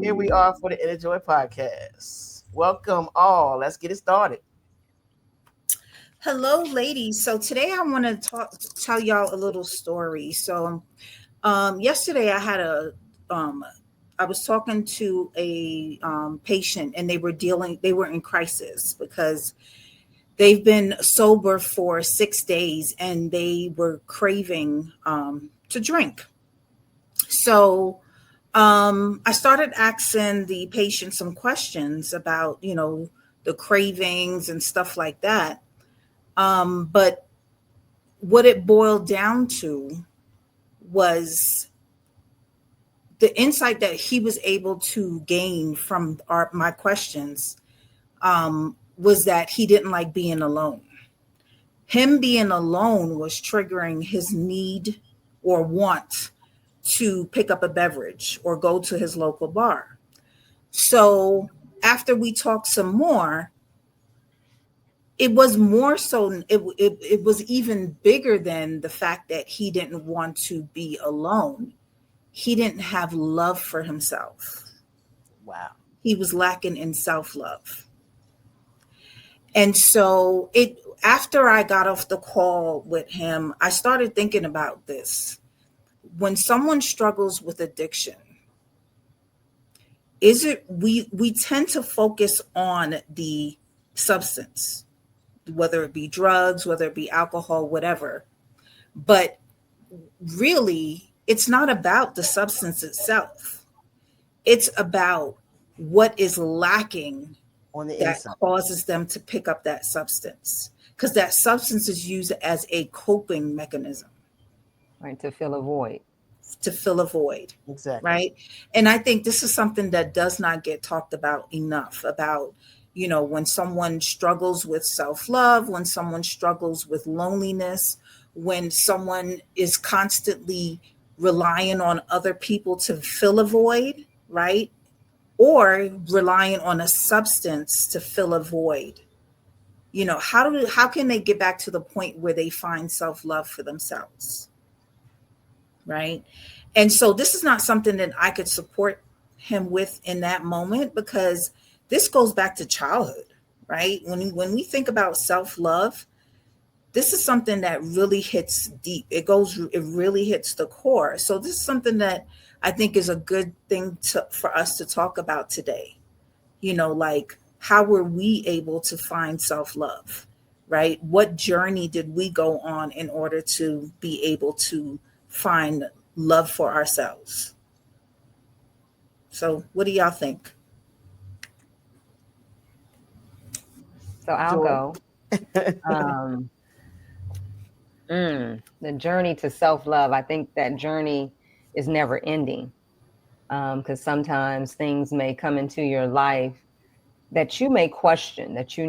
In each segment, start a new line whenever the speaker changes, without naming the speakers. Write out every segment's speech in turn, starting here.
Here we are for the InnerJoy Podcast. Welcome all. Let's get it started.
Hello, ladies. So today I want to tell y'all a little story. So, yesterday um, I was talking to a patient, and they were in crisis because they've been sober for 6 days, and they were craving to drink. So, I started asking the patient some questions about, the cravings and stuff like that. But what it boiled down to was the insight that he was able to gain from my questions, was that he didn't like being alone. Him being alone was triggering his need or want to pick up a beverage or go to his local bar. So after we talked some more, it was more so it was even bigger than the fact that he didn't want to be alone. He didn't have love for himself.
Wow.
He was lacking in self-love. And so it after I got off the call with him, I started thinking about this. When someone struggles with addiction, is it we tend to focus on the substance, whether it be drugs, whether it be alcohol, whatever. But really, it's not about the substance itself. It's about what is lacking
On the
that
inside.
causes them to pick up that substance. Because that substance is used as a coping mechanism,
right? To fill a void.
to fill a void,
Exactly.
right? And I think this is something that does not get talked about enough about, when someone struggles with self-love, when someone struggles with loneliness, when someone is constantly relying on other people to fill a void, right? Or relying on a substance to fill a void. How can they get back to the point where they find self-love for themselves? Right? And so this is not something that I could support him with in that moment, because this goes back to childhood, right? When we think about self-love, this is something that really hits deep. It really hits the core. So this is something that I think is a good thing for us to talk about today. Like, how were we able to find self-love, right? What journey did we go on in order to be able to find love for ourselves? So what do y'all think?
So I'll
Joy.
go. Um, the journey to self-love, I think that journey is never ending, because sometimes things may come into your life that you may question, that you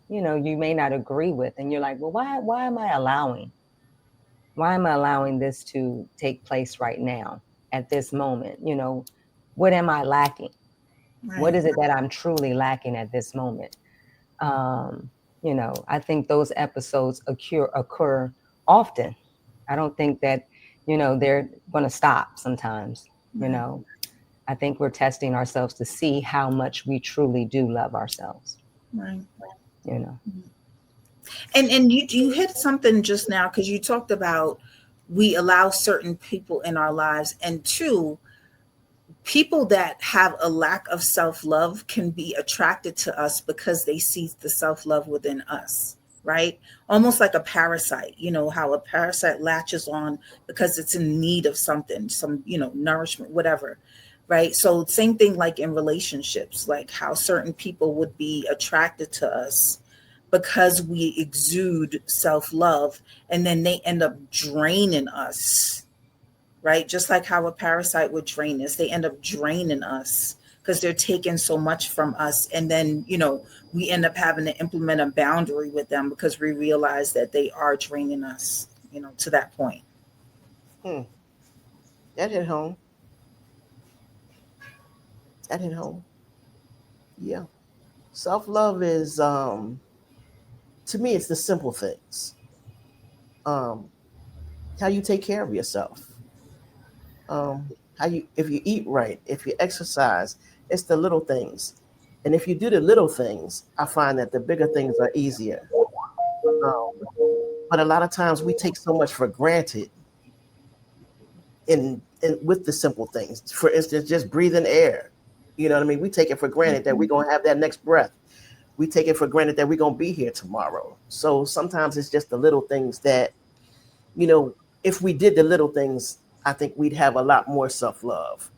may not agree with, and you're like, well, why am I allowing this to take place right now at this moment? What am I lacking? What
Right.
is it that I'm truly lacking at this moment? Um, I think those episodes occur often. I don't think that, they're going to stop sometimes.
Right.
I think we're testing ourselves to see how much we truly do love ourselves.
Right.
You know,
And you hit something just now, because you talked about we allow certain people in our lives, and two, people that have a lack of self-love can be attracted to us because they see the self-love within us, right? Almost like a parasite. How a parasite latches on because it's in need of something, some, nourishment, whatever. Right? So same thing like in relationships, like how certain people would be attracted to us because we exude self-love, and then they end up draining us, right? Just like how a parasite would drain us, they end up draining us because they're taking so much from us. And then, we end up having to implement a boundary with them because we realize that they are draining us, to that point.
Hmm. That hit home. That hit home. Yeah. Self love is to me it's the simple things. Um how you take care of yourself. Um how if you eat right, if you exercise, it's the little things. And if you do the little things, I find that the bigger things are easier. Um, but a lot of times we take so much for granted in with the simple things. For instance, just breathing air. You know what I mean? We take it for granted that we're gonna have that next breath. We take it for granted that we're gonna be here tomorrow. So sometimes it's just the little things that, if we did the little things, I think we'd have a lot more self-love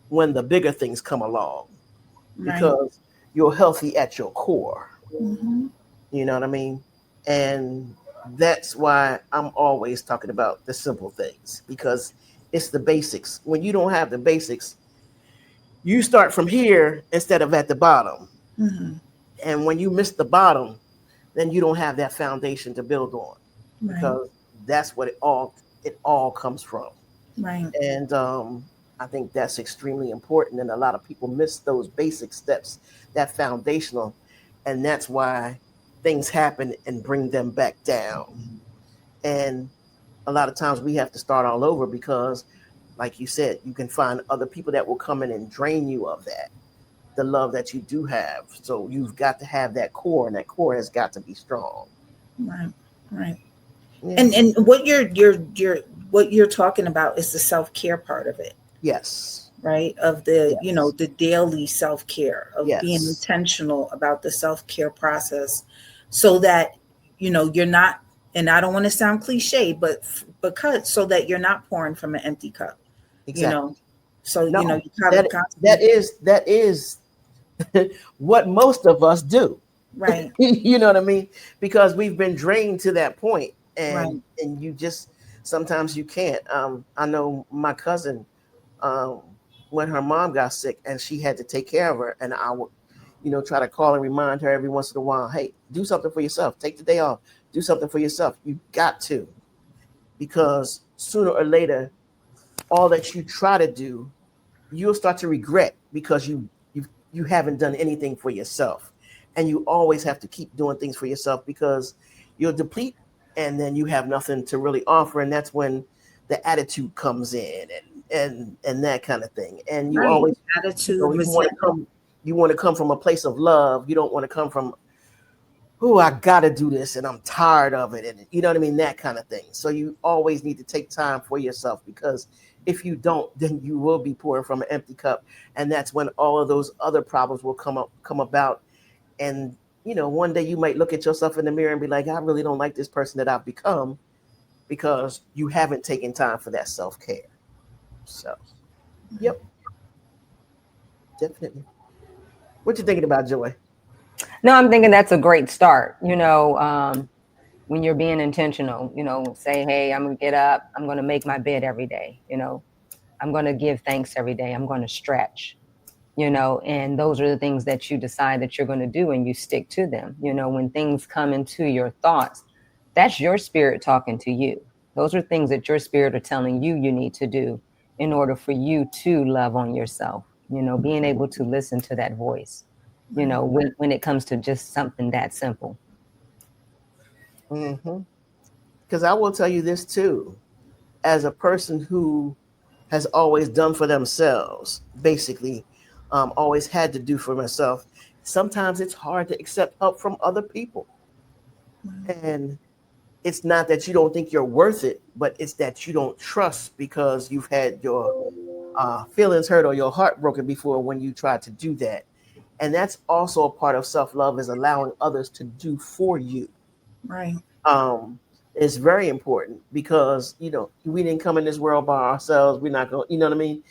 when the bigger things come along,
Right.
because you're healthy at your core.
Mm-hmm.
You know what I mean? And that's why I'm always talking about the simple things, because it's the basics. When you don't have the basics, you start from here instead of at the bottom.
Mm-hmm.
And when you miss the bottom, then you don't have that foundation to build on,
Right.
because that's what it all comes from.
Right.
And I think that's extremely important. And a lot of people miss those basic steps, that foundational. And that's why things happen and bring them back down. And a lot of times we have to start all over, because, like you said, you can find other people that will come in and drain you of that, the love that you do have. So you've got to have that core, and that core has got to be strong.
Right. Right.
Yeah.
And what you're talking about is the self-care part of it,
Yes.
right? Of the,
Yes.
the daily self-care, of being
Yes.
intentional about the self-care process, so that, you're not, and I don't want to sound cliche, but because so that you're not pouring from an empty cup,
Exactly.
So,
No,
you kind of
that
constantly,
that is what most of us do.
right,
You know what I mean? Because we've been drained to that point,
right,
and you just sometimes you can't. I know my cousin, um, when her mom got sick and she had to take care of her, and I would, try to call and remind her every once in a while, hey, do something for yourself. Take the day off. Do something for yourself. You got to, because sooner or later, all that you try to do, you'll start to regret, because you haven't done anything for yourself. And you always have to keep doing things for yourself, because you'll deplete, and then you have nothing to really offer. And that's when the attitude comes in, and that kind of thing. And you
right.
always,
Attitude,
you want to
resentment,
come from a place of love. You don't want to come from, oh, I gotta do this and I'm tired of it. And you know what I mean? That kind of thing. So you always need to take time for yourself, because if you don't, then you will be pouring from an empty cup. And that's when all of those other problems will come about. And, one day you might look at yourself in the mirror and be like, I really don't like this person that I've become, because you haven't taken time for that self-care. So, yep, definitely. What you thinking about, Joy?
No, I'm thinking that's a great start. When you're being intentional, say, hey, I'm going to get up. I'm going to make my bed every day. I'm going to give thanks every day. I'm going to stretch, and those are the things that you decide that you're going to do, and you stick to them. When things come into your thoughts, that's your spirit talking to you. Those are things that your spirit are telling you need to do in order for you to love on yourself, being able to listen to that voice, when it comes to just something that simple.
Mm-hmm. Because I will tell you this too, as a person who has always done for themselves, basically, always had to do for myself. Sometimes it's hard to accept help from other people. And it's not that you don't think you're worth it, but it's that you don't trust, because you've had your feelings hurt or your heart broken before when you tried to do that. And that's also a part of self-love, is allowing others to do for you.
right,
um is very important, because we didn't come in this world by ourselves. We're not going, you know what I mean?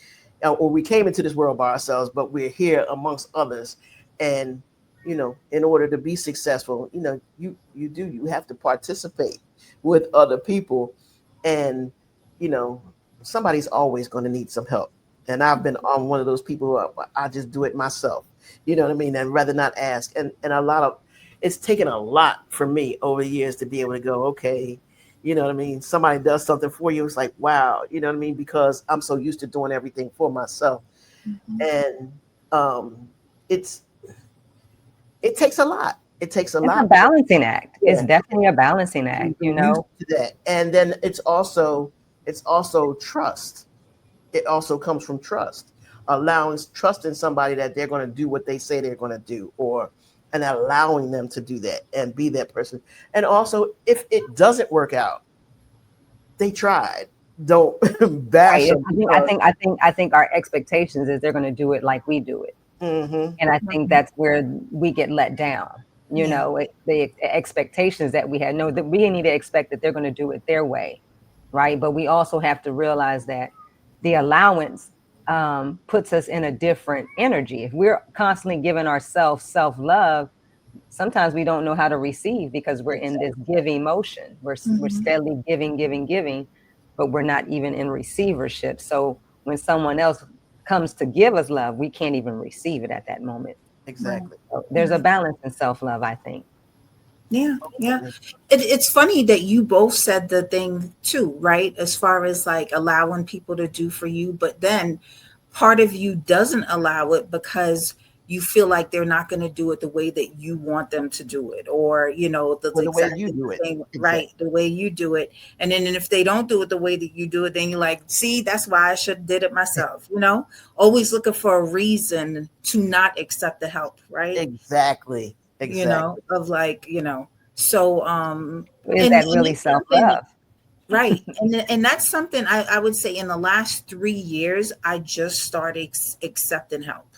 Or we came into this world by ourselves, but we're here amongst others. And in order to be successful, you have to participate with other people. And you know somebody's always going to need some help. And I've been on one of those people who I just do it myself, you know what I mean, and rather not ask. And a lot of it's taken a lot for me over the years to be able to go, okay, you know what I mean? Somebody does something for you. It's like, wow, you know what I mean? Because I'm so used to doing everything for myself.
mm-hmm.
And it's it takes a lot. It takes a
It's a
lot.
balancing act. It's
Yeah,
definitely a balancing act,
you're used to that. And then it's also trust. it also comes from trust, allowing trust in somebody that they're going to do what they say they're going to do, and allowing them to do that and be that person. And also, if it doesn't work out, they tried. Don't bash
Right.
them.
I think our expectations is they're going to do it like we do it.
Mm-hmm.
And I think that's where we get let down. The expectations that we had, no, that we need to expect that they're going to do it their way. Right. But we also have to realize that the allowance puts us in a different energy. If we're constantly giving ourselves self-love, sometimes we don't know how to receive because we're in this giving motion. We're steadily giving, but we're not even in receivership. So when someone else comes to give us love, we can't even receive it at that moment.
Exactly.
So there's a balance in self-love, I think.
Yeah. It's funny that you both said the thing too, right? As far as like allowing people to do for you, but then part of you doesn't allow it because you feel like they're not going to do it the way that you want them to do it, or
the way you do it,
thing, right? The way you do it, and then if they don't do it the way that you do it, then you're like, see, that's why I should have did it myself. Always looking for a reason to not accept the help, right?
Exactly.
Of like, so
is that really self-love?
Right. And that's something I would say in the last 3 years, I just started accepting help.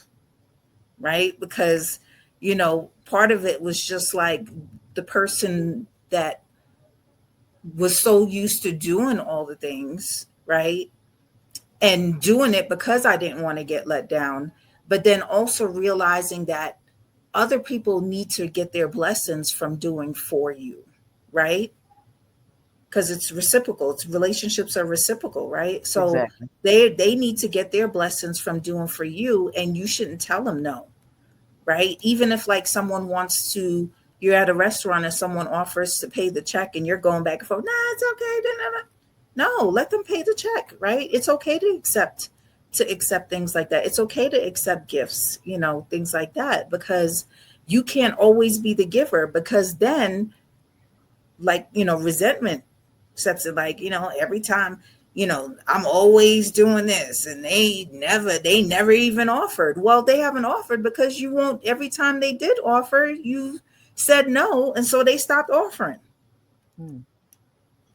Right. Because, part of it was just like the person that was so used to doing all the things, right, and doing it because I didn't want to get let down, but then also realizing that other people need to get their blessings from doing for you, right? Because it's reciprocal. Relationships are reciprocal, right? So
exactly.
they need to get their blessings from doing for you, and you shouldn't tell them no, right? Even if like someone wants to, you're at a restaurant and someone offers to pay the check and you're going back and forth, nah, it's okay. No, let them pay the check, right? It's okay to accept things like that. It's okay to accept gifts, things like that, because you can't always be the giver, because then like, resentment sets it, like, every time, I'm always doing this and they never even offered. Well, they haven't offered because you won't, every time they did offer, you said no. And so they stopped offering.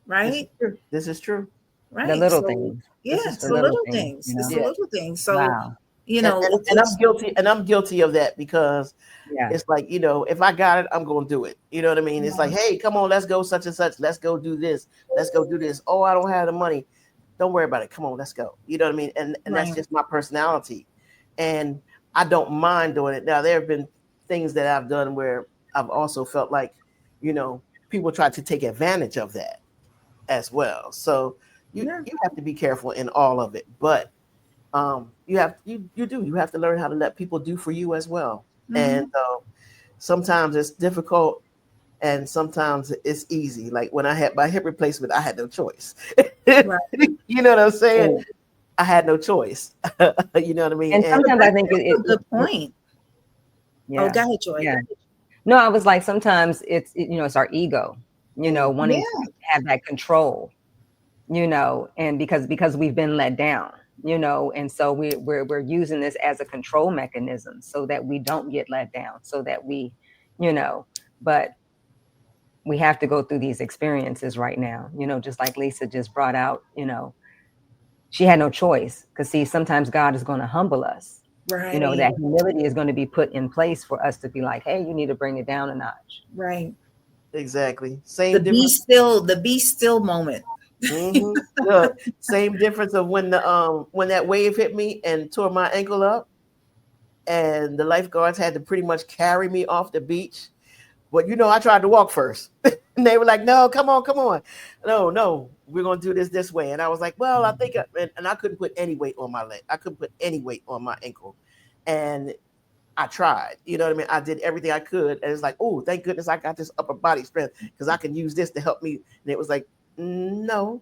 Right.
This is true.
Right.
The little things.
Yeah, it's the little things. It's the little things. So,
wow.
And I'm guilty of that, because it's like, if I got it, I'm going to do it. You know what I mean? It's like, hey, come on, let's go such and such. Let's go do this. Let's go do this. Oh, I don't have the money. Don't worry about it. Come on, let's go. You know what I mean? And that's just my personality. And I don't mind doing it. Now, there have been things that I've done where I've also felt like, people try to take advantage of that as well. So you have to be careful in all of it. But you have to learn how to let people do for you as well. And sometimes it's difficult and sometimes it's easy. Like when I had my hip replacement, I had no choice. You know what I'm saying? I had no choice. You know what I mean?
And sometimes I think it's
the point. Yeah. Oh, go ahead, Joy.
Yeah. No, I was like, sometimes it's our ego, wanting to have that control, and because we've been let down, and so we're using this as a control mechanism so that we don't get let down, so that we, but we have to go through these experiences right now, just like Lisa just brought out, she had no choice, because see, sometimes God is going to humble us.
Right.
That humility is going to be put in place for us to be like, hey, you need to bring it down a notch.
Right.
Exactly.
The be still moment.
Same difference of when that wave hit me and tore my ankle up, and the lifeguards had to pretty much carry me off the beach. But I tried to walk first. And they were like, no, come on. No, we're going to do this way. And I was like, well, I think, and I couldn't put any weight on my leg. I couldn't put any weight on my ankle. And I tried, you know what I mean? I did everything I could. And it's like, oh, thank goodness I got this upper body strength, because I can use this to help me. And it was like, no,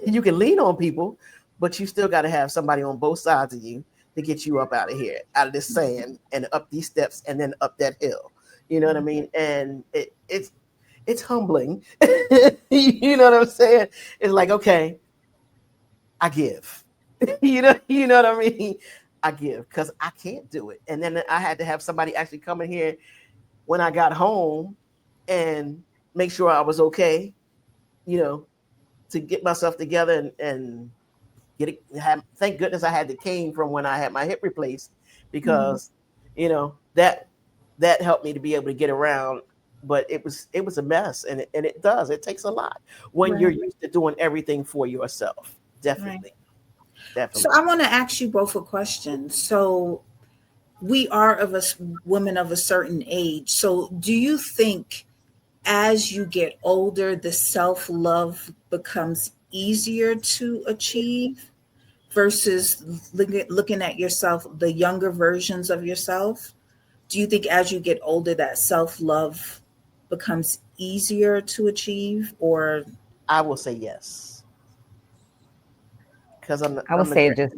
you can lean on people, but you still got to have somebody on both sides of you to get you up out of here, out of this sand, and up these steps, and then up that hill. You know what I mean? And it's humbling. You know what I'm saying? It's like, okay, I give. you know what I mean? I give because I can't do it. And then I had to have somebody actually come in here when I got home and make sure I was okay, to get myself together and get it. Thank goodness I had the cane from when I had my hip replaced because, that helped me to be able to get around. But it was a mess, and it takes a lot when you're used to doing everything for yourself. Definitely.
So I want to ask you both a question. So we are of us women of a certain age. So do you think as you get older, the self-love becomes easier to achieve versus looking at yourself, the younger versions of yourself? Do you think as you get older, that self-love becomes easier to achieve? Or
I will say yes. Because
I would say just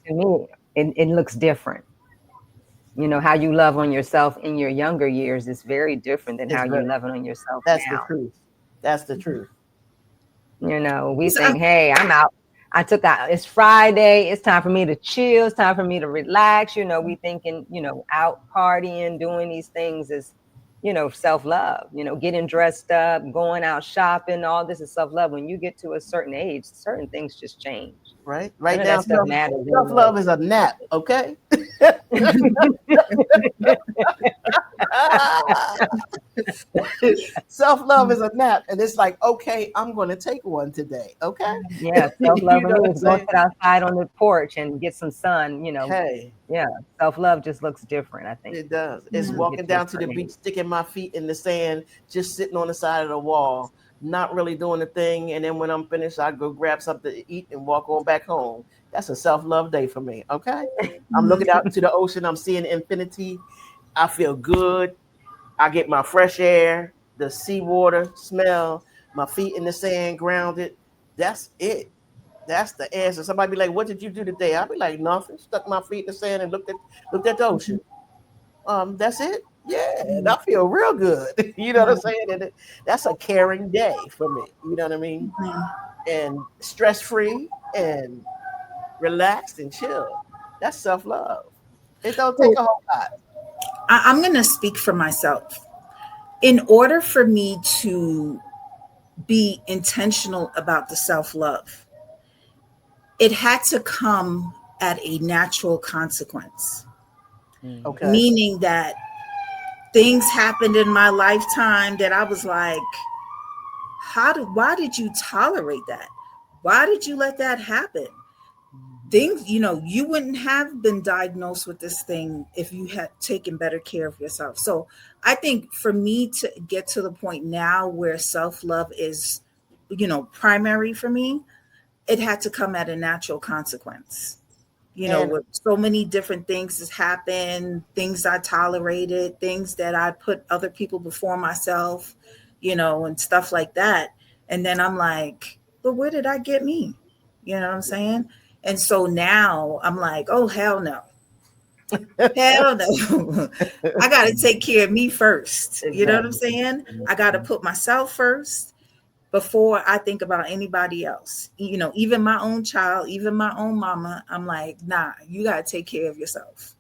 to me, it looks different. How you love on yourself in your younger years is very different than how you love on yourself
That's
now.
the truth. That's the truth.
We think, hey, I'm out. I took out. It's Friday. It's time for me to chill. It's time for me to relax. We thinking, out partying, doing these things is, self-love. Getting dressed up, going out shopping. All this is self-love. When you get to a certain age, certain things just change.
Right now, self-love is a nap. Okay. Self-love is a nap, and it's like, okay, I'm going to take one today. Okay.
Yeah, self-love is go sit outside on the porch and get some sun.
Hey.
Yeah, self-love just looks different. I think
it does. It's walking down to the beach, sticking my feet in the sand, just sitting on the side of the wall, not really doing a thing. And then when I'm finished, I go grab something to eat and walk on back home. That's a self-love day for me. Okay. I'm looking out into the ocean. I'm seeing infinity. I feel good. I get my fresh air, the seawater smell, my feet in the sand, grounded. That's it. That's the answer. Somebody be like, "What did you do today?" I'll be like, "Nothing." Stuck my feet in the sand and looked at the ocean. That's it. Yeah, and I feel real good. You know what I'm saying? And that's a caring day for me. You know what I mean? And stress free and relaxed and chill. That's self-love. It don't take a whole lot.
I'm going to speak for myself. In order for me to be intentional about the self-love, it had to come at a natural consequence.
Okay.
Meaning that things happened in my lifetime that I was like, why did you tolerate that? Why did you let that happen? Things, you wouldn't have been diagnosed with this thing if you had taken better care of yourself. So I think for me to get to the point now where self-love is, primary for me, it had to come at a natural consequence. With so many different things that's happened, things I tolerated, things that I put other people before myself, and stuff like that. And then I'm like, but where did I get me? You know what I'm saying? And so now I'm like, oh, hell no. Hell no. I got to take care of me first. Exactly. You know what I'm saying? I got to put myself first before I think about anybody else. Even my own child, even my own mama, I'm like, nah, you got to take care of yourself.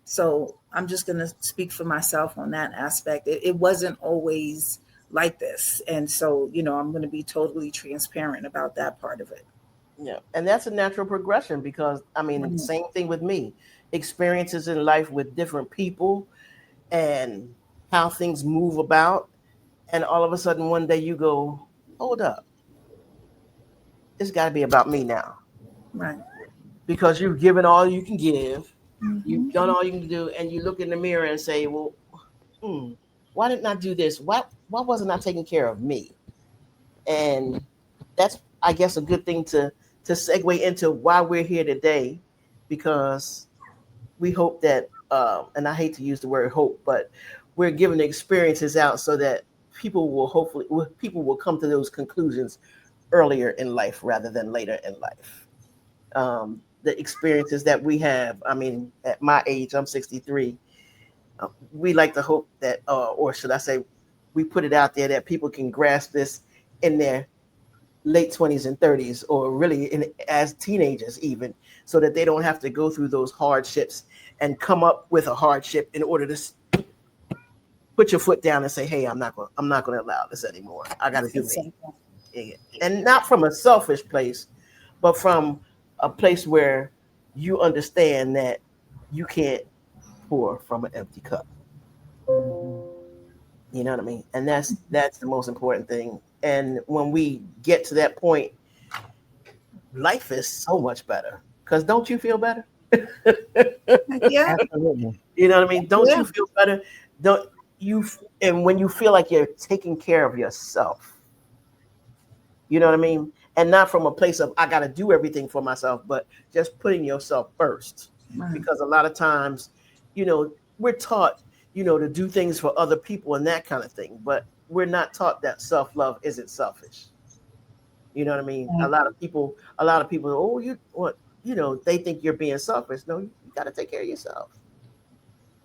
So I'm just going to speak for myself on that aspect. It wasn't always like this. And so, I'm going to be totally transparent about that part of it.
Yeah. And that's a natural progression because, same thing with me. Experiences in life with different people and how things move about. And all of a sudden, one day you go, hold up. It's got to be about me now.
Right.
Because you've given all you can give. Mm-hmm. You've done all you can do. And you look in the mirror and say, well, why didn't I do this? Why wasn't I taking care of me? And that's, I guess, a good thing to segue into why we're here today, because we hope that, and I hate to use the word hope, but we're giving the experiences out so that people will come to those conclusions earlier in life rather than later in life. The experiences that we have, at my age, I'm 63. We like to hope that, or should I say, we put it out there that people can grasp this in their late 20s and 30s, or really as teenagers even, so that they don't have to go through those hardships and come up with a hardship in order to put your foot down and say, hey, I'm not going to allow this anymore. I got to do me. And not from a selfish place, but from a place where you understand that you can't pour from an empty cup. You know what I mean? And that's the most important thing. And when we get to that point, life is so much better. Because don't you feel better?
Yeah.
Absolutely.
You know what I mean? Don't you feel better? Don't you? And when you feel like you're taking care of yourself, you know what I mean? And not from a place of, I got to do everything for myself, but just putting yourself first.
Right.
Because a lot of times, we're taught, to do things for other people and that kind of thing. But we're not taught that self-love isn't selfish. You know what I mean?
Mm-hmm.
A lot of people, they think you're being selfish. No, you got to take care of yourself.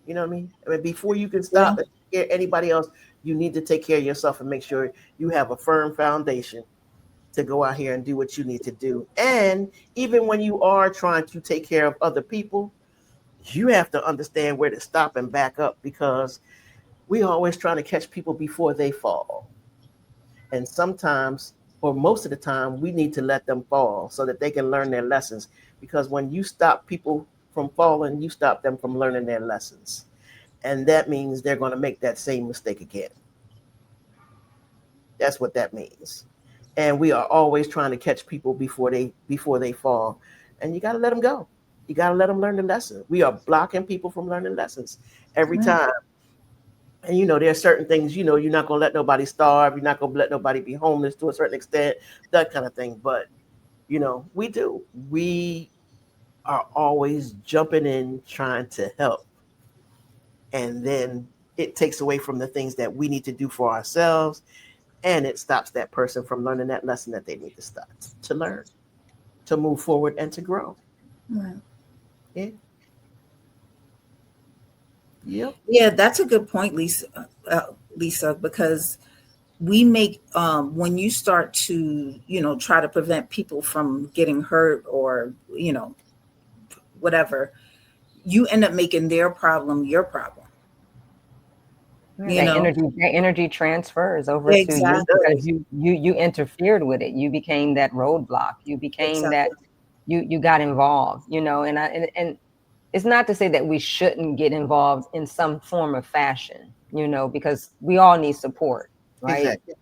You know what I mean? Before you can stop and take care of anybody else, you need to take care of yourself and make sure you have a firm foundation to go out here and do what you need to do. And even when you are trying to take care of other people, you have to understand where to stop and back up, because we always trying to catch people before they fall. And sometimes, or most of the time, we need to let them fall so that they can learn their lessons. Because when you stop people from falling, you stop them from learning their lessons. And that means they're going to make that same mistake again. That's what that means. And we are always trying to catch people before they fall. And you got to let them go. You got to let them learn the lesson. We are blocking people from learning lessons every time. And, there are certain things, you're not going to let nobody starve. You're not going to let nobody be homeless to a certain extent, that kind of thing. But, we do. We are always jumping in, trying to help. And then it takes away from the things that we need to do for ourselves. And it stops that person from learning that lesson that they need to stop to learn, to move forward and to grow.
Right.
Yeah. Yep.
Yeah, that's a good point, Lisa, because we make when you start to, try to prevent people from getting hurt or, whatever, you end up making their problem your problem.
That energy transfers over to you because you interfered with it. You became that roadblock. You became that you got involved, and it's not to say that we shouldn't get involved in some form of fashion, because we all need support, right?
Exactly.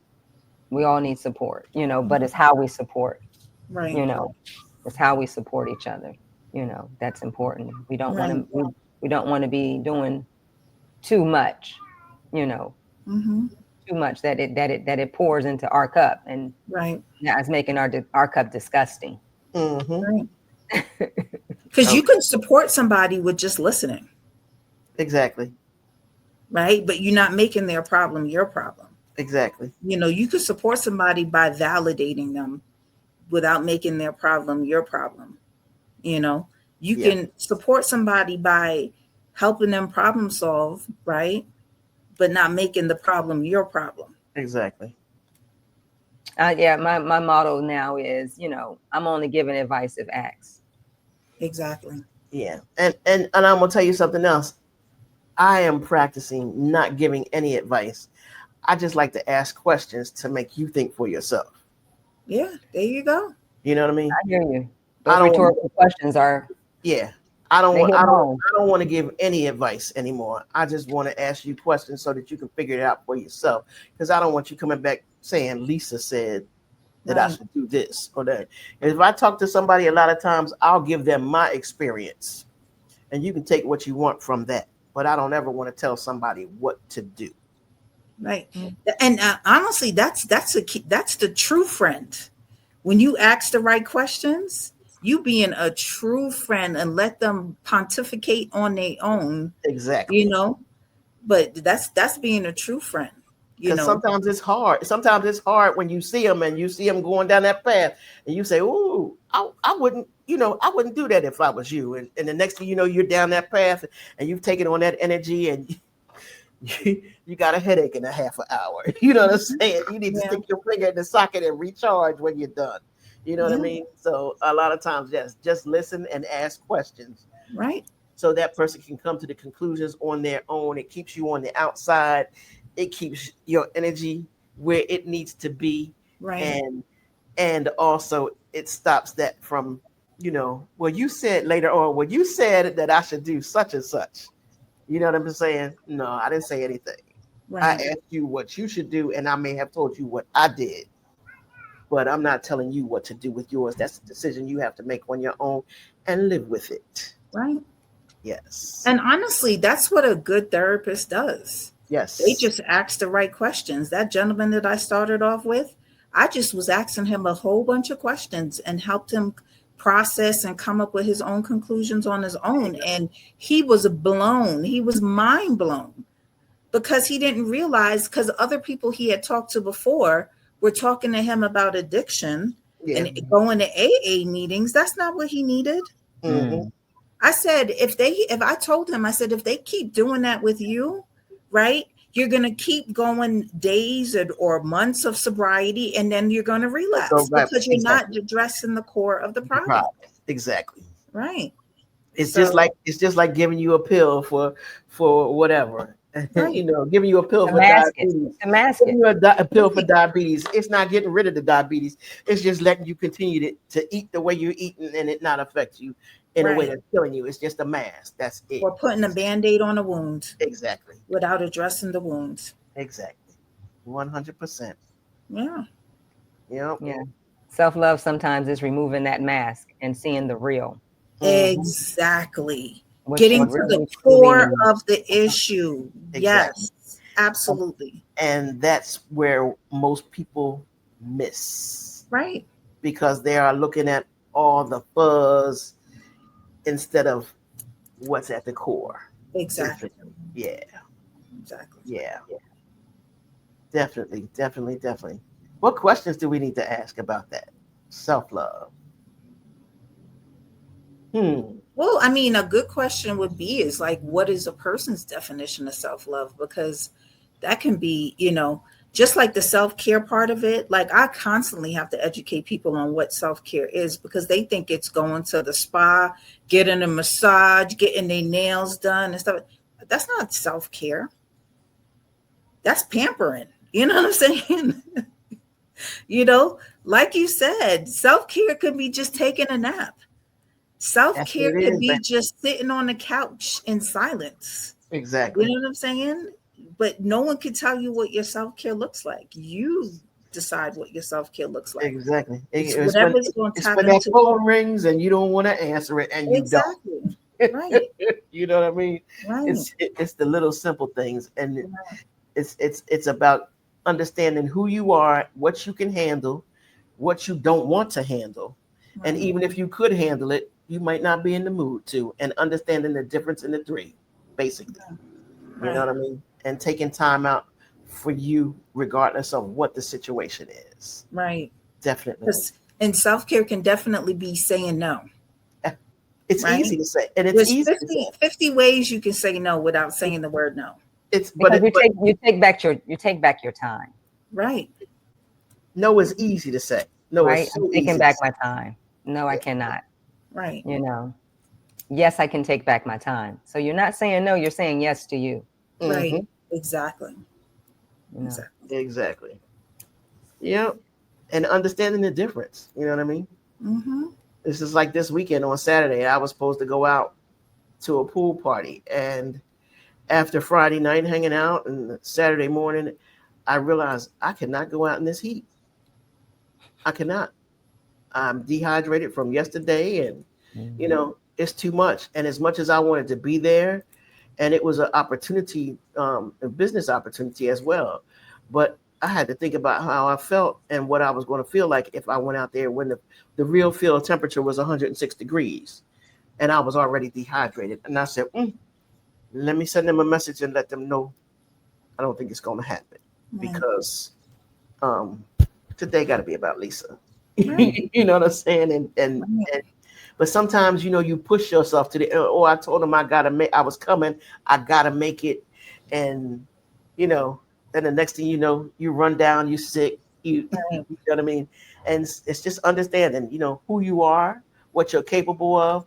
We all need support, but it's how we support,
right?
It's how we support each other. That's important. We don't want to. We don't want to be doing too much, too much that it pours into our cup, and it's making our cup disgusting.
Right. Because you can support somebody with just listening.
Exactly.
Right. But you're not making their problem your problem.
Exactly.
You could support somebody by validating them without making their problem your problem. You can support somebody by helping them problem solve, right? But not making the problem your problem.
Exactly.
My motto now is, I'm only giving advice if asked.
Exactly.
Yeah. And I'm going to tell you something else. I am practicing not giving any advice. I just like to ask questions to make you think for yourself.
Yeah, there you go.
You know what I mean?
I hear you. Those rhetorical questions are.
Yeah. I don't want to give any advice anymore. I just want to ask you questions so that you can figure it out for yourself. Because I don't want you coming back saying Lisa said that I should do this or that. And if I talk to somebody, a lot of times I'll give them my experience, and you can take what you want from that. But I don't ever want to tell somebody what to do.
Right. And honestly, that's the true friend. When you ask the right questions, you being a true friend and let them pontificate on their own.
Exactly.
But that's being a true friend.
Because sometimes it's hard. Sometimes it's hard when you see them and you see them going down that path, and you say, "Ooh, I wouldn't do that if I was you." And the next thing you know, you're down that path and you've taken on that energy, and you got a headache in a half an hour. You know what I'm saying? You need to
Yeah.
stick your finger in the socket and recharge when you're done. You know what I
Yeah.
mean? So a lot of times, yes, just listen and ask questions
Right.
so that person can come to the conclusions on their own. It keeps you on the outside. It keeps your energy where it needs to be.
Right.
And also it stops that from, well, you said later on, well, you said that I should do such and such. You know what I'm saying? No, I didn't say anything. I
Right.
asked you what you should do, and I may have told you what I did, but I'm not telling you what to do with yours. That's a decision you have to make on your own and live with it.
Right.
Yes.
And honestly, that's what a good therapist does.
Yes.
They just ask the right questions. That gentleman that I started off with, I just was asking him a whole bunch of questions and helped him process and come up with his own conclusions on his own. And he was blown. He was mind blown because he didn't realize, because other people he had talked to before were talking to him about addiction and going to AA meetings. That's not what he needed.
Mm-hmm.
I said, if I told him, I said, if they keep doing that with you, right, you're going to keep going days or months of sobriety, and then you're going to relapse because you're not addressing the core of the problem.
Exactly.
Right.
It's just like giving you a pill for whatever.
Right.
Giving you a pill for diabetes. Giving you a pill for diabetes. It's not getting rid of the diabetes. It's just letting you continue to eat the way you're eating and it not affect you in a way that's killing you. It's just a mask. That's it.
Or putting a Band-Aid on a wound.
Exactly.
Without addressing the wound.
Exactly. 100%.
Yeah.
Yep.
Yeah. Self-love sometimes is removing that mask and seeing the real.
Exactly. Getting to the core of the issue. Exactly. Yes, absolutely.
And that's where most people miss.
Right.
Because they are looking at all the fuzz instead of what's at the core.
Exactly.
Yeah.
Exactly.
Yeah. Definitely. What questions do we need to ask about that? Self-love.
Well, I mean, a good question would be is like, what is a person's definition of self-love? Because that can be, just like the self-care part of it. Like I constantly have to educate people on what self-care is because they think it's going to the spa, getting a massage, getting their nails done and stuff. That's not self-care. That's pampering. You know what I'm saying? Like you said, self-care could be just taking a nap. Self-care could be just sitting on the couch in silence.
Exactly.
You know what I'm saying? But no one can tell you what your self-care looks like. You decide what your self-care looks like.
Exactly.
It's whatever's going to tap
when that phone rings and you don't want to answer it and you
don't. Right.
You know what I mean?
Right.
It's the little simple things. And it's about understanding who you are, what you can handle, what you don't want to handle. Right. And even if you could handle it, you might not be in the mood to, and understanding the difference in the three, basically. Right. You know what I mean? And taking time out for you, regardless of what the situation is.
Right.
Definitely.
And self-care can definitely be saying no.
It's easy to say. And it's
There's
easy
50 ways you can say no without saying the word no.
You take back your time.
Right.
No is easy to say. No,
right?
It's so
I'm taking back my time. No, I cannot.
Right.
Yes, I can take back my time. So you're not saying no, you're saying yes to you.
Right. Mm-hmm. Exactly.
Exactly. Yeah. And understanding the difference. You know what I mean?
Mm-hmm.
This is like this weekend on Saturday. I was supposed to go out to a pool party. And after Friday night hanging out and Saturday morning, I realized I cannot go out in this heat. I cannot. I'm dehydrated from yesterday and, it's too much. And as much as I wanted to be there, and it was an opportunity, a business opportunity as well. But I had to think about how I felt and what I was going to feel like if I went out there when the real field temperature was 106 degrees and I was already dehydrated. And I said, let me send them a message and let them know I don't think it's going to happen because today got to be about Lisa. Right. You know what I'm saying? And but sometimes, you push yourself to the, I told him I was coming. I got to make it. And then the next thing you know, you run down, you sick, you
Right.
you know what I mean? And it's just understanding, who you are, what you're capable of,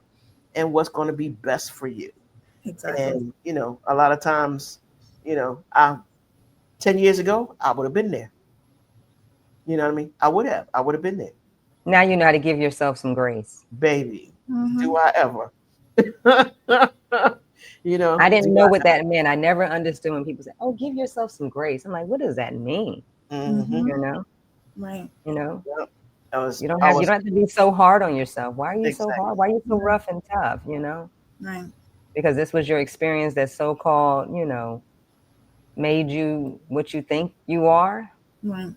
and what's going to be best for you.
Exactly.
And a lot of times, I 10 years ago, I would have been there. You know what I mean? I would have been there.
Now you know how to give yourself some grace.
Baby,
Mhm.
do I ever?
I didn't
do
know
I
what that meant. I never understood when people say, "Oh, give yourself some grace." I'm like, what does that mean?
Mm-hmm.
You know,
Right.
you know,
Yep. I was,
you don't
I
have you
was
don't have to be so hard on yourself. Why are you so
exactly.
hard? Why are you so rough and tough?
Right.
Because this was your experience that so-called, made you what you think you are.
Right.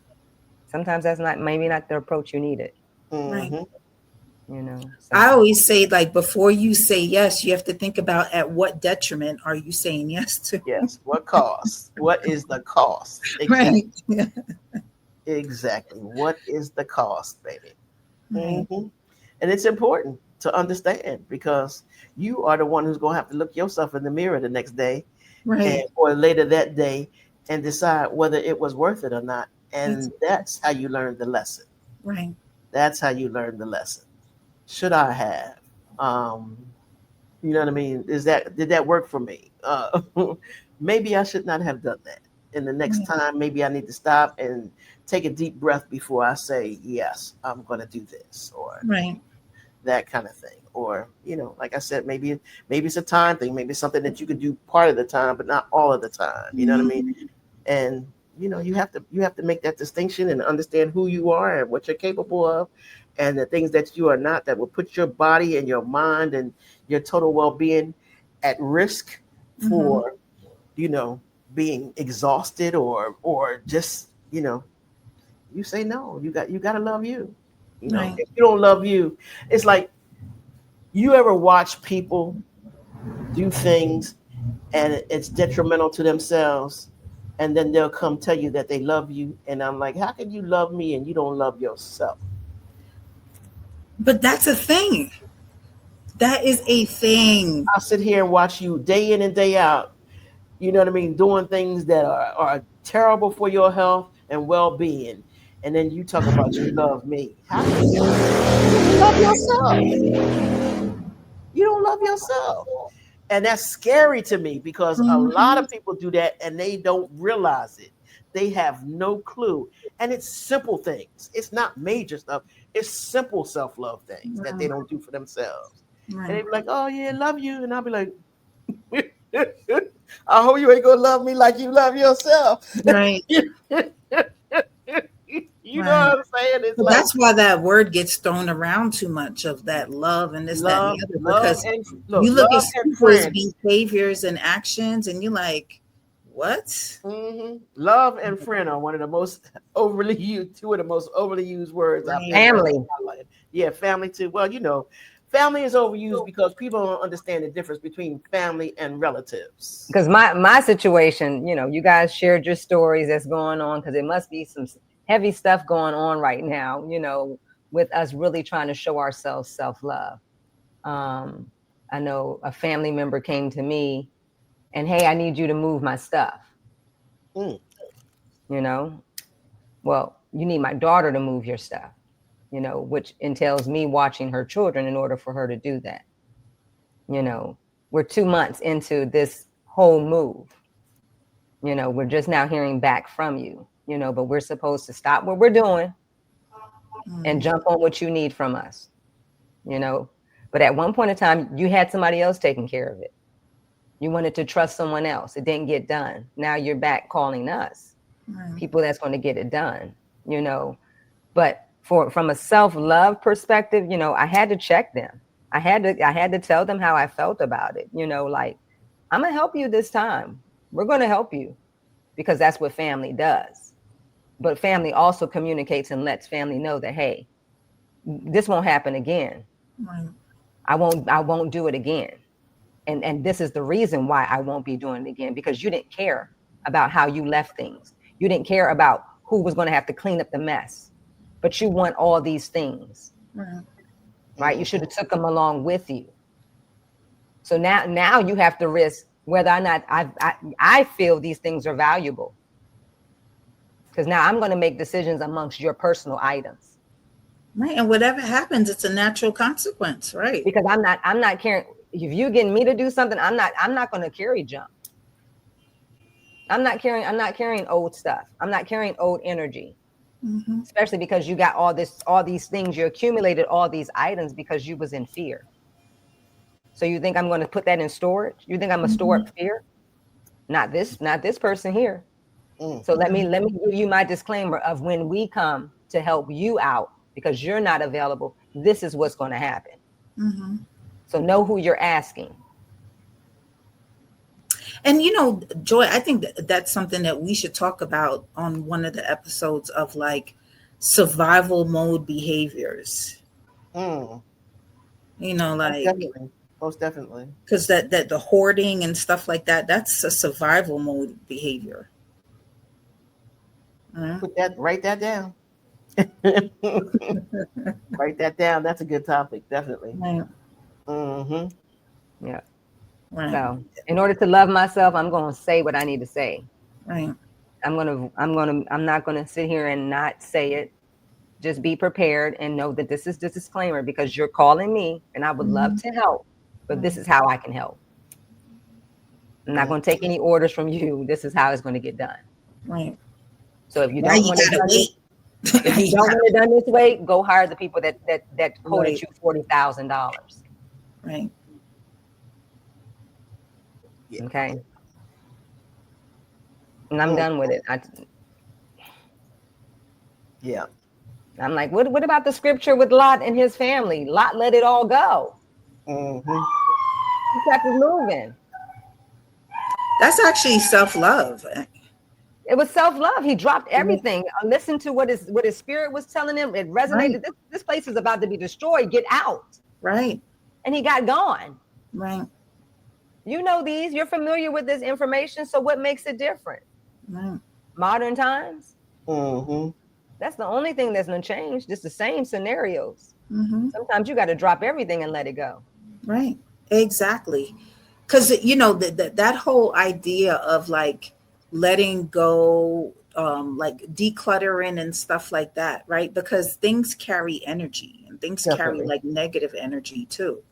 Sometimes that's maybe not the approach you needed.
Right.
Mm-hmm.
So
I always say, like, before you say yes, you have to think about at what detriment are you saying yes to.
Yes. What cost? What is the cost? Exactly.
Right. Yeah.
Exactly. What is the cost, baby?
Right.
Hmm. And it's important to understand because you are the one who's going to have to look yourself in the mirror the next day
Right.
or later that day and decide whether it was worth it or not. And that's how you learn the lesson.
Right.
That's how you learn the lesson. Should I have? Um, you know what I mean? Did that work for me? Maybe I should not have done that. And the next
Right.
time, maybe I need to stop and take a deep breath before I say, yes, I'm going to do this or
Right.
that kind of thing. Or, like I said, maybe it's a time thing. Maybe it's something that you could do part of the time, but not all of the time. You know what I mean?
Mhm.
And you have to make that distinction and understand who you are and what you're capable of and the things that you are not that will put your body and your mind and your total well-being at risk
Mhm.
for being exhausted or just you say no. You got to love you.
Right.
If you don't love you, it's like, you ever watch people do things and it's detrimental to themselves, and then they'll come tell you that they love you, and I'm like, how can you love me and you don't love yourself?
But that's a thing. That is a thing.
I'll sit here and watch you day in and day out, you know what I mean, doing things that are terrible for your health and well-being, and then you talk about you love me. How can you? You don't even love yourself. You don't love yourself. And that's scary to me because a lot
Mhm.
of people do that and they don't realize it. They have no clue. And it's simple things. It's not major stuff. It's simple self-love things that they
Right.
don't do for themselves. And they
Right.
be like, oh yeah, love you. And I'll be like, I hope you ain't gonna love me like you love yourself.
Right.
You know
Right.
what I'm saying? It's
But
like
that's why that word gets thrown around too much, of that love and this, that, and
love,
the other.
love,
Because
and look,
you look at
love and
people's
friends.
behaviors and actions, and you're like, what?
Love and friend are one of the most overly used, two of the most overly used words I've
Right.
ever heard
family.
in my life. Yeah, family too. Well, family is overused because people don't understand the difference between family and relatives.
Because my situation, you guys shared your stories that's going on, because it must be some heavy stuff going on right now, with us really trying to show ourselves self-love. I know a family member came to me and, hey, I need you to move my stuff.
Mm.
Well, you need my daughter to move your stuff, which entails me watching her children in order for her to do that. We're 2 months into this whole move. We're just now hearing back from you, but we're supposed to stop what we're doing and
Mm.
jump on what you need from us, But at one point in time, you had somebody else taking care of it. You wanted to trust someone else. It didn't get done. Now you're back calling us,
Right.
people that's going to get it done, But from a self-love perspective, I had to check them. I had to tell them how I felt about it. Like, I'm going to help you this time. We're going to help you, because that's what family does. But family also communicates and lets family know that, hey, this won't happen again.
Right.
I won't do it again. And this is the reason why I won't be doing it again, because you didn't care about how you left things. You didn't care about who was going to have to clean up the mess, but you want all these things, right? You should have took them along with you. So now you have to risk whether or not I feel these things are valuable. Because now I'm going to make decisions amongst your personal items.
Right. And whatever happens, it's a natural consequence, right?
Because I'm not carrying, if you getting me to do something, I'm not going to carry junk. I'm not carrying old stuff. I'm not carrying old energy.
Mm-hmm.
Especially because you got all these things, you accumulated all these items because you was in fear. So you think I'm going to put that in storage? You think I'm going to store up fear? Not this person here. So let me give you my disclaimer of when we come to help you out because you're not available. This is what's going to happen.
Mm-hmm.
So know who you're asking.
And Joy, I think that's something that we should talk about on one of the episodes of like survival mode behaviors.
Mm.
Like
Most definitely.
Because that the hoarding and stuff like that, that's a survival mode behavior.
Write that down. Write that down. That's a good topic, definitely.
Right.
Mm-hmm.
Yeah.
Right.
So in order to love myself, I'm going to say what I need to say.
Right.
I'm not going to sit here and not say it. Just be prepared and know that this is the disclaimer because you're calling me and I would love to help, but this is how I can help. I'm not going to take any orders from you. This is how it's going to get done.
Right.
So if you don't want it done this way, go hire the people that quoted you $40,000.
Right.
Yeah.
Okay. And I'm done with it.
Yeah.
I'm like, what about the scripture with Lot and his family? Lot let it all go.
Mm-hmm.
He kept it moving.
That's actually self-love.
It was self-love. He dropped everything. Listened to what his spirit was telling him. It resonated.
Right.
This place is about to be destroyed. Get out.
Right.
And he got gone.
Right.
You know these. You're familiar with this information. So what makes it different?
Right.
Modern times.
Mm-hmm.
That's the only thing that's going to change. Just the same scenarios.
Mm-hmm.
Sometimes you got to drop everything and let it go.
Right. Exactly. Because, that whole idea of like letting go, like decluttering and stuff like that, right? Because things carry energy and things carry like negative energy too,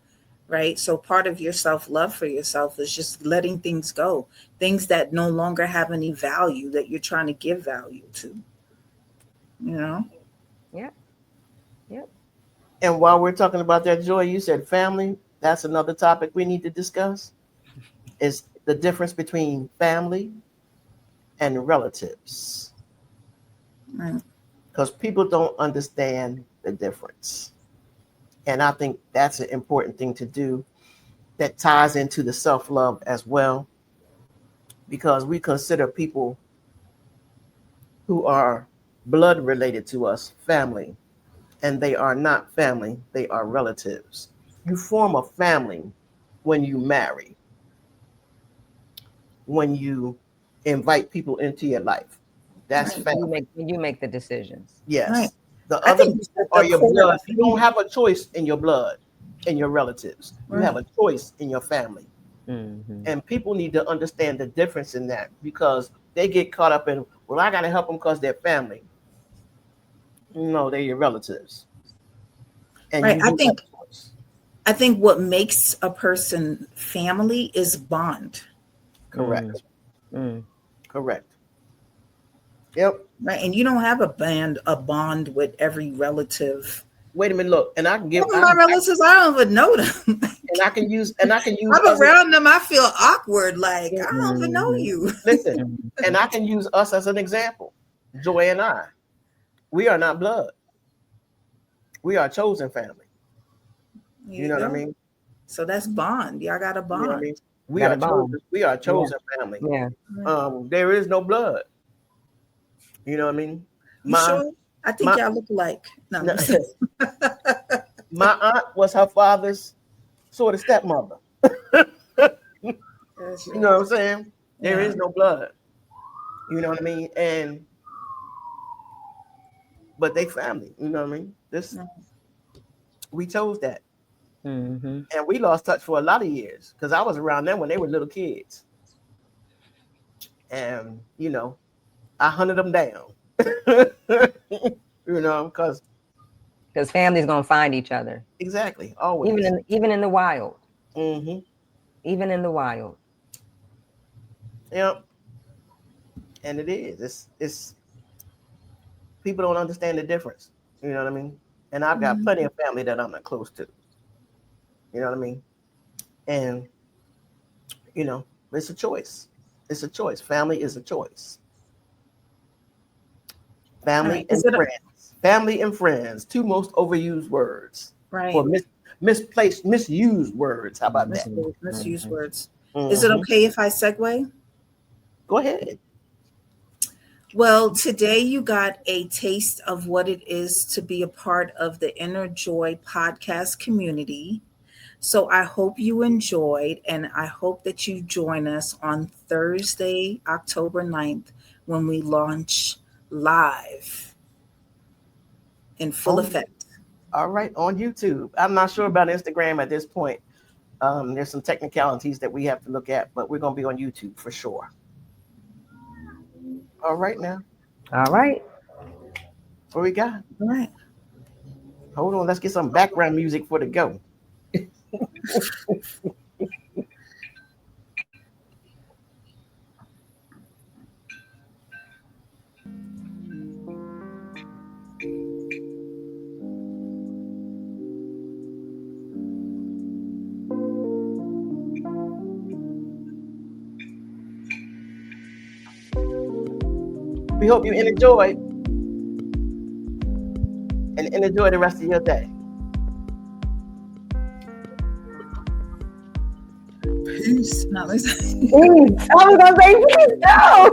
right? So part of your self-love for yourself is just letting things go, things that no longer have any value that you're trying to give value to,
Yeah.
And while we're talking about that, Joy, you said family. That's another topic we need to discuss. Is the difference between family and relatives.
Right.
Because people don't understand the difference. And I think that's an important thing to do that ties into the self-love as well. Because we consider people who are blood related to us family, and they are not family, they are relatives. You form a family when you marry, when you invite people into your life. That's family.
You make the decisions.
Yes.
Right.
The other people are your blood. You don't have a choice in your blood, in your relatives. You have a choice in your family.
Mm-hmm.
And people need to understand the difference in that because they get caught up in, well, I got to help them because they're family. No, they're your relatives. And
right. I think what makes a person family is bond.
Correct. Correct. Yep.
Right. And you don't have a bond with every relative.
Wait a minute, look, and I can give
my relatives, I don't even know them.
and I can use
I'm around them, I feel awkward, like I don't even know you.
Listen, and I can use us as an example. Joy and I, we are not blood. We are chosen family. You know what I mean?
So that's bond. Y'all got a bond. You know what I mean?
We are chosen family.
Yeah.
There is no blood. You know what I mean?
Sure? I think y'all look alike. No.
My aunt was her father's sort of stepmother. You know what I'm saying? There is no blood. You know what I mean? But they family. You know what I mean? We chose that.
Mm-hmm.
And we lost touch for a lot of years because I was around them when they were little kids. And, you know, I hunted them down. You know, because
family's gonna find each other.
Exactly, always.
Even in the wild.
Mm-hmm.
Even in the wild.
Yep. And it is. It's people don't understand the difference. You know what I mean? And I've got plenty of family that I'm not close to. You know what I mean? And you know, it's a choice. It's a choice. Family is a choice. Family and friends. Family and friends. Two most overused words.
Right.
Or misplaced, misused words. How about that?
Misused words. Is it okay if I segue?
Go ahead.
Well, today you got a taste of what it is to be a part of the InnerJoy Podcast community. So I hope you enjoyed, and I hope that you join us on Thursday, October 9th, when we launch live in full effect.
All right, on YouTube. I'm not sure about Instagram at this point. There's some technicalities that we have to look at, but we're going to be on YouTube for sure. All right now.
All right.
What we got?
All right.
Hold on. Let's get some background music for the go. We hope you enjoyed and enjoy the rest of your day.
Peace. Not
Peace. I was gonna say peace. No.